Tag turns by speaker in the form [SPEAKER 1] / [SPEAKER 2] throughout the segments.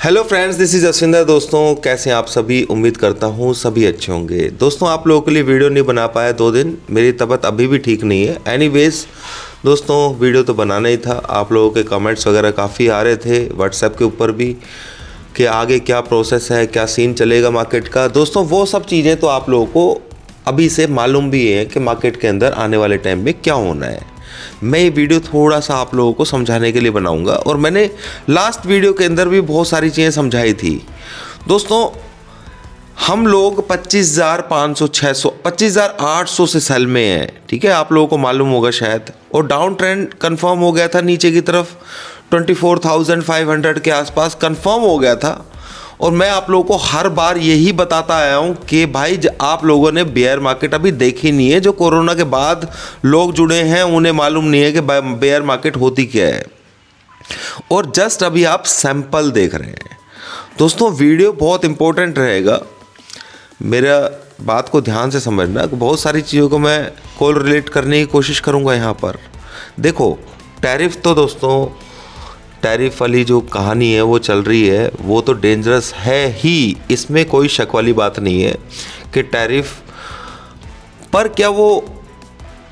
[SPEAKER 1] Hello friends, this is Jaswinder. दोस्तों कैसे हैं आप सभी? उम्मीद करता हूँ सभी अच्छे होंगे। दोस्तों आप लोगों के लिए वीडियो नहीं बना पाया 2 दिन, मेरी तबीयत अभी भी ठीक नहीं है। एनीवेज दोस्तों वीडियो तो बनाना ही था। आप लोगों के कमेंट्स वगैरह काफ़ी आ रहे थे व्हाट्सएप के ऊपर भी कि आगे क्या प्रोसेस है, क्या सीन चलेगा मार्केट का। दोस्तों वो सब चीज़ें तो आप लोगों को अभी से मालूम भी है कि मार्केट के अंदर आने वाले टाइम में क्या होना है। मैं ये वीडियो थोड़ा सा आप लोगों को समझाने के लिए बनाऊंगा और मैंने लास्ट वीडियो के अंदर भी बहुत सारी चीज़ें समझाई थी। दोस्तों हम लोग 25,500 600 25,800 से सेल में हैं, ठीक है, आप लोगों को मालूम होगा शायद। और डाउन ट्रेंड कंफर्म हो गया था नीचे की तरफ 24,500 के आसपास कंफर्म हो गया था। और मैं आप लोगों को हर बार यही बताता आया हूँ कि भाई आप लोगों ने बेयर मार्केट अभी देखी नहीं है। जो कोरोना के बाद लोग जुड़े हैं उन्हें मालूम नहीं है कि बेयर मार्केट होती क्या है, और जस्ट अभी आप सैंपल देख रहे हैं। दोस्तों वीडियो बहुत इंपॉर्टेंट रहेगा, मेरा बात को ध्यान से समझना। बहुत सारी चीज़ों को मैं कोल रिलेट करने की कोशिश करूँगा यहाँ पर। देखो टैरिफ तो दोस्तों, टैरिफ वाली जो कहानी है वो चल रही है, वो तो डेंजरस है ही, इसमें कोई शक वाली बात नहीं है कि टैरिफ पर क्या वो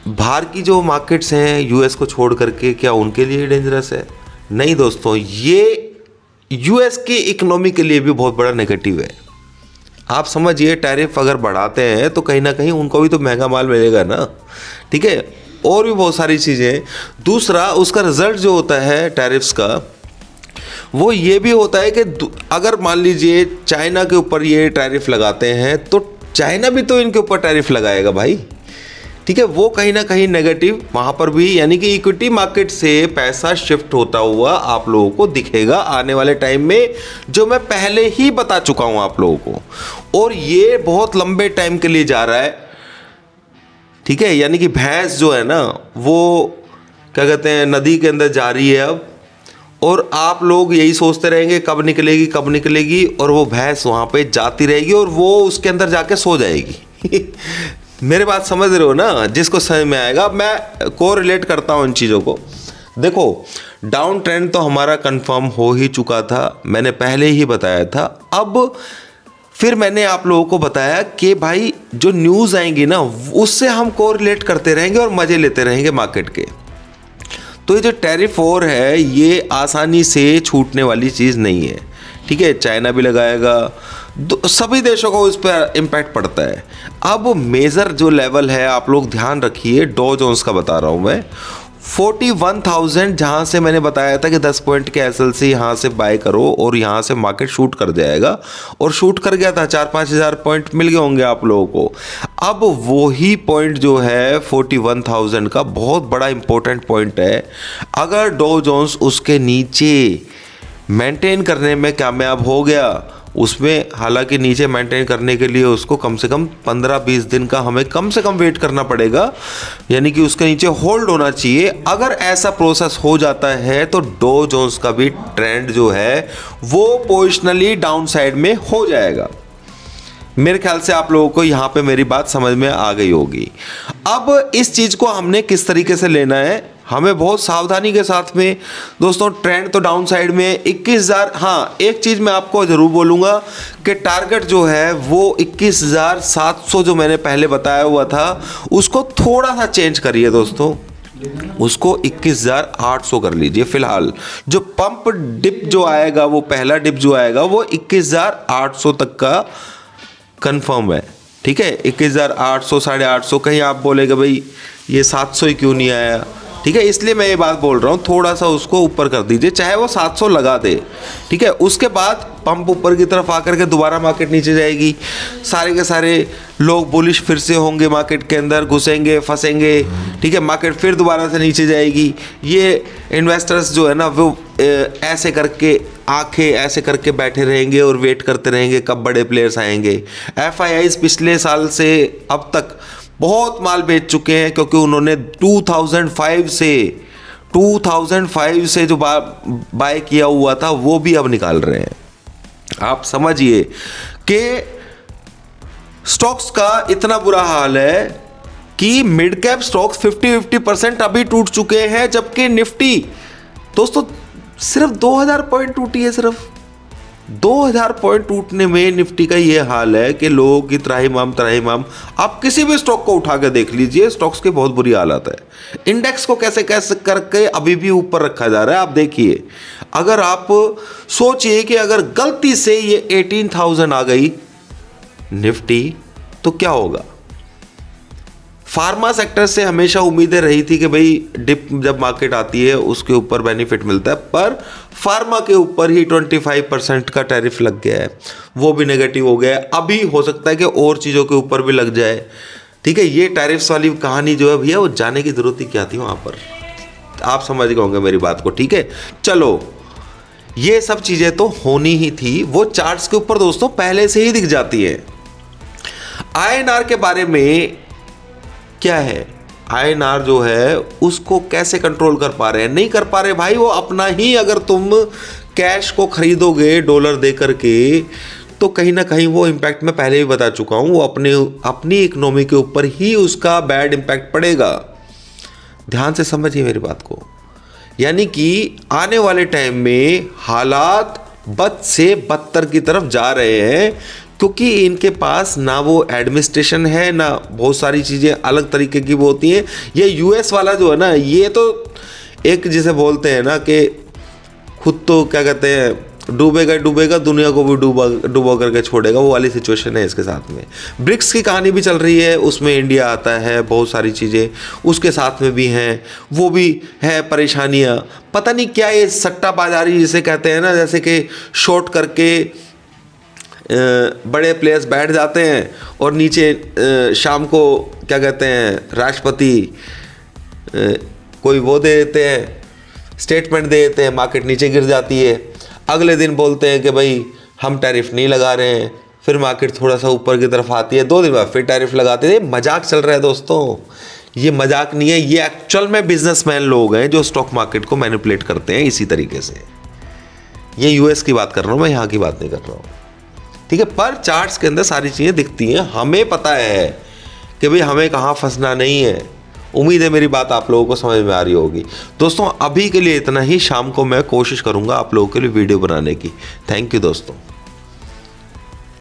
[SPEAKER 1] बाहर की जो मार्केट्स हैं यूएस को छोड़ करके क्या उनके लिए डेंजरस है? नहीं दोस्तों, ये यूएस के इकोनॉमी के लिए भी बहुत बड़ा नेगेटिव है। आप समझिए टैरिफ अगर बढ़ाते हैं तो कहीं ना कहीं उनको भी तो महंगा माल मिलेगा ना, ठीक है, और भी बहुत सारी चीज़ें। दूसरा उसका रिजल्ट जो होता है टैरिफ्स का, वो ये भी होता है कि अगर मान लीजिए चाइना के ऊपर ये टैरिफ लगाते हैं तो चाइना भी तो इनके ऊपर टैरिफ लगाएगा भाई, ठीक है। वो कहीं ना कहीं नेगेटिव वहाँ पर भी, यानी कि इक्विटी मार्केट से पैसा शिफ्ट होता हुआ आप लोगों को दिखेगा आने वाले टाइम में, जो मैं पहले ही बता चुका हूँ आप लोगों को। और ये बहुत लंबे टाइम के लिए जा रहा है, ठीक है। यानी कि भैंस जो है ना वो क्या कहते हैं, नदी के अंदर जा रही है अब, और आप लोग यही सोचते रहेंगे कब निकलेगी कब निकलेगी, और वो भैंस वहाँ पे जाती रहेगी और वो उसके अंदर जाके सो जाएगी। मेरे बात समझ रहे हो ना? जिसको समझ में आएगा, मैं को रिलेट करता हूँ इन चीज़ों को। देखो डाउन ट्रेंड तो हमारा कंफर्म हो ही चुका था, मैंने पहले ही बताया था। अब फिर मैंने आप लोगों को बताया कि भाई जो न्यूज़ आएंगी ना उससे हम कोरिलेट करते रहेंगे और मज़े लेते रहेंगे मार्केट के। तो ये जो टैरिफ वॉर है ये आसानी से छूटने वाली चीज़ नहीं है, ठीक है। चाइना भी लगाएगा, सभी देशों को इस पर इम्पैक्ट पड़ता है। अब मेजर जो लेवल है आप लोग ध्यान रखिए, डॉ जोन्स का बता रहा हूँ मैं, 41,000 जहाँ से मैंने बताया था कि 10 पॉइंट के SLC यहाँ से बाय करो और यहाँ से मार्केट शूट कर जाएगा, और शूट कर गया था। 4-5 हज़ार पॉइंट मिल गए होंगे आप लोगों को। अब वही पॉइंट जो है 41,000 का बहुत बड़ा इंपॉर्टेंट पॉइंट है। अगर डॉ जोन्स उसके नीचे मेंटेन करने में कामयाब हो गया, उसमें हालांकि नीचे मेंटेन करने के लिए उसको कम से कम 15-20 दिन का हमें कम से कम वेट करना पड़ेगा, यानी कि उसके नीचे होल्ड होना चाहिए। अगर ऐसा प्रोसेस हो जाता है तो डॉ जोन्स का भी ट्रेंड जो है वो पोजिशनली डाउन साइड में हो जाएगा। मेरे ख्याल से आप लोगों को यहाँ पे मेरी बात समझ में आ गई होगी। अब इस चीज़ को हमने किस तरीके से लेना है, हमें बहुत सावधानी के साथ में। दोस्तों ट्रेंड तो डाउन साइड में 21,000। हाँ एक चीज़ मैं आपको ज़रूर बोलूँगा कि टारगेट जो है वो 21,700 जो मैंने पहले बताया हुआ था उसको थोड़ा सा चेंज करिए दोस्तों, उसको 21,800 कर लीजिए फिलहाल। जो पंप डिप जो आएगा, वो पहला डिप जो आएगा वो 21,800 तक का कंफर्म है, ठीक है। 21,800 850, कहीं आप बोलेगे भाई ये 700 ही क्यों नहीं आया, ठीक है। इसलिए मैं ये बात बोल रहा हूँ, थोड़ा सा उसको ऊपर कर दीजिए, चाहे वो 700 लगा दे, ठीक है। उसके बाद पंप ऊपर की तरफ आकर के दोबारा मार्केट नीचे जाएगी, सारे के सारे लोग बुलिश फिर से होंगे, मार्केट के अंदर घुसेंगे फंसेंगे, ठीक है। मार्केट फिर दोबारा से नीचे जाएगी। ये इन्वेस्टर्स जो है ना वो ऐसे करके आंखें ऐसे करके बैठे रहेंगे और वेट करते रहेंगे कब बड़े प्लेयर्स आएंगे। FIIs पिछले साल से अब तक बहुत माल बेच चुके हैं, क्योंकि उन्होंने 2005 से जो बाय किया हुआ था वो भी अब निकाल रहे हैं। आप समझिए कि स्टॉक्स का इतना बुरा हाल है कि मिड कैप स्टॉक्स 50% अभी टूट चुके हैं, जबकि निफ्टी दोस्तों सिर्फ 2000 पॉइंट टूटी है सिर्फ। 2000 पॉइंट टूटने में निफ्टी का ये हाल है कि लोगों की त्राहिमाम। आप किसी भी स्टॉक को उठा के देख लीजिए, स्टॉक्स की बहुत बुरी हालत है। इंडेक्स को कैसे कैसे करके अभी भी ऊपर रखा जा रहा है। आप देखिए, अगर आप सोचिए कि अगर गलती से ये 18,000 आ गई निफ्टी तो क्या होगा। फार्मा सेक्टर से हमेशा उम्मीदें रही थी कि भाई डिप जब मार्केट आती है उसके ऊपर बेनिफिट मिलता है, पर फार्मा के ऊपर ही 25% का टैरिफ लग गया है, वो भी नेगेटिव हो गया है। अभी हो सकता है कि और चीज़ों के ऊपर भी लग जाए। ठीक है, ये टैरिफ्स वाली कहानी जो है भैया, वो जाने की ज़रूरत ही क्या थी वहाँ पर, आप समझ गए होंगे मेरी बात को। ठीक है, चलो ये सब चीज़ें तो होनी ही थी, वो चार्ट्स के ऊपर दोस्तों पहले से ही दिख जाती है। INR के बारे में क्या है, INR जो है उसको कैसे कंट्रोल कर पा रहे हैं, नहीं कर पा रहे भाई। वो अपना ही, अगर तुम कैश को खरीदोगे डॉलर दे करके तो कहीं ना कहीं वो इम्पैक्ट मैं पहले भी बता चुका हूँ, वो अपनी इकोनॉमी के ऊपर ही उसका बैड इम्पैक्ट पड़ेगा। ध्यान से समझिए मेरी बात को, यानी कि आने वाले टाइम में हालात बद से बदतर की तरफ जा रहे हैं, क्योंकि इनके पास ना वो एडमिनिस्ट्रेशन है, ना बहुत सारी चीज़ें अलग तरीके की वो होती हैं। ये US वाला जो है ना, ये तो एक जिसे बोलते हैं ना कि खुद तो क्या कहते हैं, डूबेगा दुनिया को भी डूबा करके छोड़ेगा, वो वाली सिचुएशन है इसके साथ में। ब्रिक्स की कहानी भी चल रही है, उसमें इंडिया आता है, बहुत सारी चीज़ें उसके साथ में भी हैं, वो भी है परेशानियाँ। पता नहीं क्या ये सट्टा बाजारी जिसे कहते हैं ना, जैसे कि शॉर्ट करके बड़े प्लेयर्स बैठ जाते हैं और नीचे शाम को क्या कहते हैं, राष्ट्रपति कोई वो दे देते हैं, स्टेटमेंट दे देते हैं, मार्केट नीचे गिर जाती है। अगले दिन बोलते हैं कि भाई हम टैरिफ नहीं लगा रहे हैं, फिर मार्केट थोड़ा सा ऊपर की तरफ आती है, 2 दिन बाद फिर टैरिफ लगाते हैं। मजाक चल रहा है दोस्तों, ये मजाक नहीं है, ये एक्चुअल में बिजनेसमैन लोग हैं जो स्टॉक मार्केट को मैनिपुलेट करते हैं इसी तरीके से। ये US की बात कर रहा हूँ मैं, यहाँ की बात नहीं कर रहा हूँ। ठीक है, पर चार्ट्स के अंदर सारी चीज़ें दिखती हैं, हमें पता है कि भाई हमें कहाँ फंसना नहीं है। उम्मीद है मेरी बात आप लोगों को समझ में आ रही होगी। दोस्तों अभी के लिए इतना ही, शाम को मैं कोशिश करूँगा आप लोगों के लिए वीडियो बनाने की। थैंक यू दोस्तों।